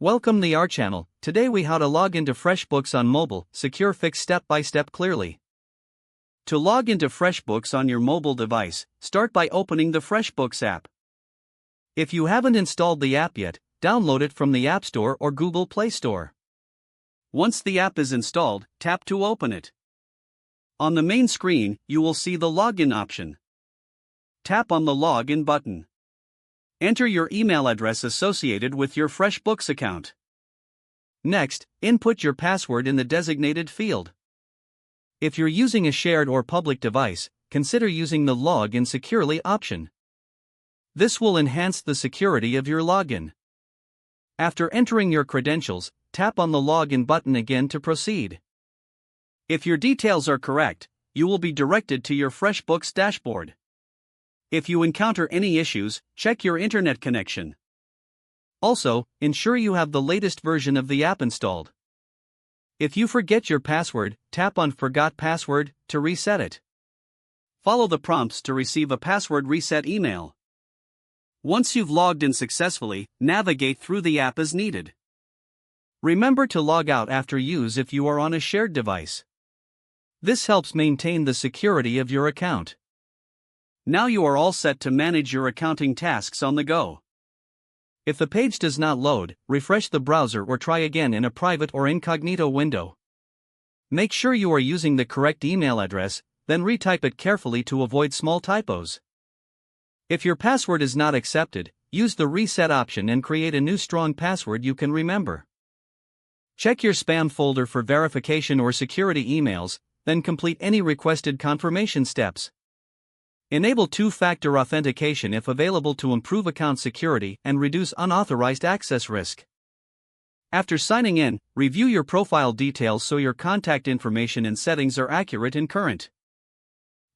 Welcome to our channel. Today we how to log into FreshBooks on mobile, secure fix step by step clearly. To log into FreshBooks on your mobile device, start by opening the FreshBooks app. If you haven't installed the app yet, download it from the App Store or Google Play Store. Once the app is installed, tap to open it. On the main screen, you will see the login option. Tap on the login button. Enter your email address associated with your FreshBooks account. Next, input your password in the designated field. If you're using a shared or public device, consider using the Login Securely option. This will enhance the security of your login. After entering your credentials, tap on the Login button again to proceed. If your details are correct, you will be directed to your FreshBooks dashboard. If you encounter any issues, check your internet connection. Also, ensure you have the latest version of the app installed. If you forget your password, tap on Forgot Password to reset it. Follow the prompts to receive a password reset email. Once you've logged in successfully, navigate through the app as needed. Remember to log out after use if you are on a shared device. This helps maintain the security of your account. Now you are all set to manage your accounting tasks on the go. If the page does not load, refresh the browser or try again in a private or incognito window. Make sure you are using the correct email address, then retype it carefully to avoid small typos. If your password is not accepted, use the reset option and create a new strong password you can remember. Check your spam folder for verification or security emails, then complete any requested confirmation steps. Enable two-factor authentication if available to improve account security and reduce unauthorized access risk. After signing in, review your profile details so your contact information and settings are accurate and current.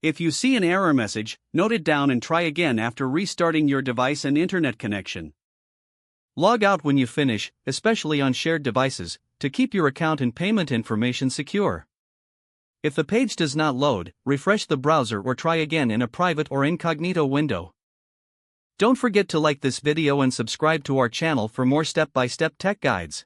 If you see an error message, note it down and try again after restarting your device and internet connection. Log out when you finish, especially on shared devices, to keep your account and payment information secure. If the page does not load, refresh the browser or try again in a private or incognito window. Don't forget to like this video and subscribe to our channel for more step-by-step tech guides.